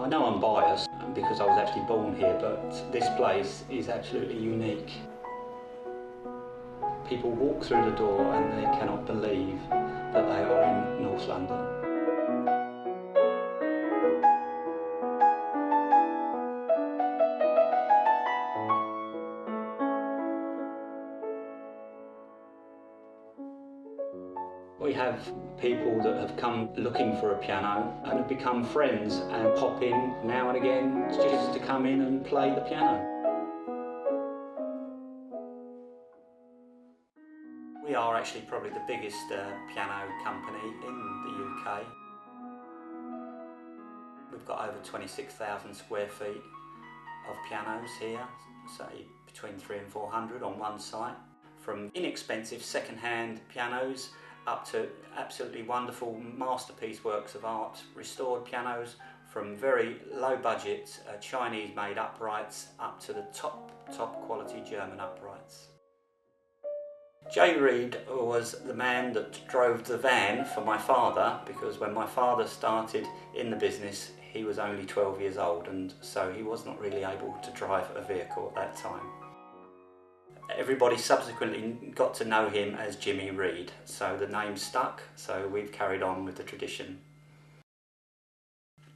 I know I'm biased because I was actually born here, but this place is absolutely unique. People walk through the door and they cannot believe that they are in North London. We have people that have come looking for a piano and have become friends and pop in now and again just to come in and play the piano. We are actually probably the biggest piano company in the UK. We've got over 26,000 square feet of pianos here, say between 300 and 400 on one site. From inexpensive second-hand pianos up to absolutely wonderful masterpiece works of art, restored pianos, from very low budget Chinese made uprights up to the top quality German uprights. Jay Reid was the man that drove the van for my father, because when my father started in the business he was only 12 years old, and so he was not really able to drive a vehicle at that time. Everybody subsequently got to know him as Jimmy Reid, so the name stuck, so we've carried on with the tradition.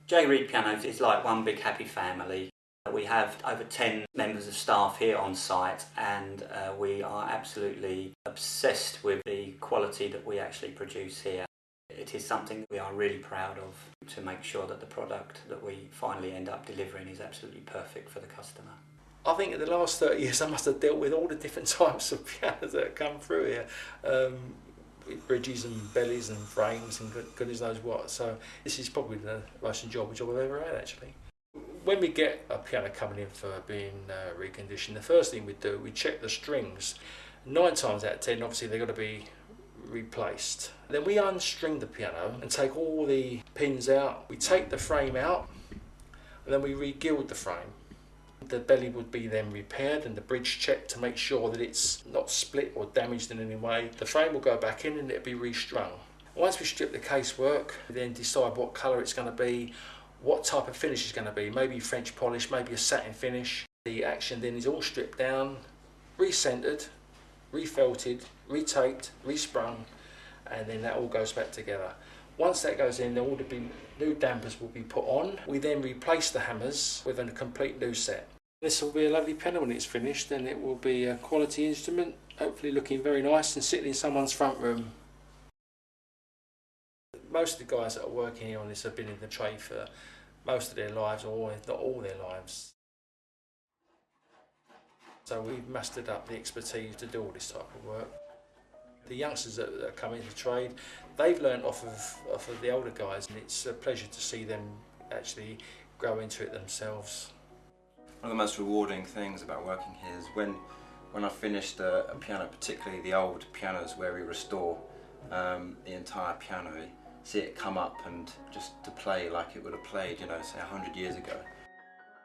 Jay Reid Pianos is like one big happy family. We have over 10 members of staff here on site, and we are absolutely obsessed with the quality that we actually produce here. It is something that we are really proud of, to make sure that the product that we finally end up delivering is absolutely perfect for the customer. I think in the last 30 years I must have dealt with all the different types of pianos that have come through here. With bridges and bellies and frames and goodness knows what. So this is probably the most enjoyable job I've ever had, actually. When we get a piano coming in for being reconditioned, the first thing we do, we check the strings. 9 times out of 10, obviously they've got to be replaced. Then we unstring the piano and take all the pins out. We take the frame out and then we re-gild the frame. The belly would be then repaired and the bridge checked to make sure that it's not split or damaged in any way. The frame will go back in and it'll be restrung. Once we strip the casework, we then decide what colour it's going to be, what type of finish it's going to be, maybe French polish, maybe a satin finish. The action then is all stripped down, re-centred, refelted, retaped, resprung, and then that all goes back together. Once that goes in, all the new dampers will be put on. We then replace the hammers with a complete new set. This will be a lovely piano when it's finished, and it will be a quality instrument, hopefully looking very nice and sitting in someone's front room. Most of the guys that are working here on this have been in the trade for most of their lives, or if not all their lives. So we've mustered up the expertise to do all this type of work. The youngsters that come into trade, they've learned off of the older guys, and it's a pleasure to see them actually grow into it themselves. One of the most rewarding things about working here is when I finished a piano, particularly the old pianos where we restore the entire piano, see it come up and just to play like it would have played, you know, say 100 years ago.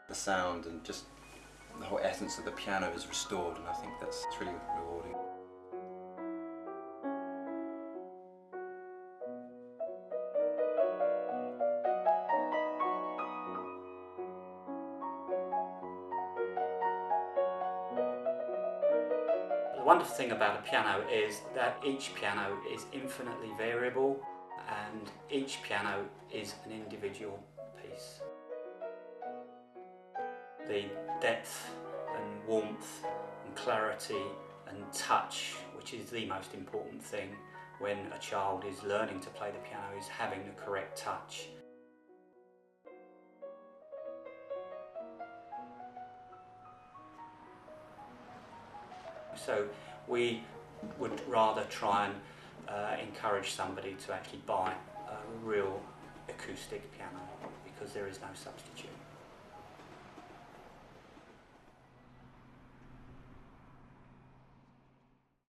The sound and just the whole essence of the piano is restored, and I think it's really rewarding. The wonderful thing about a piano is that each piano is infinitely variable, and each piano is an individual piece. The depth and warmth and clarity and touch, which is the most important thing when a child is learning to play the piano, is having the correct touch. So we would rather try and encourage somebody to actually buy a real acoustic piano, because there is no substitute.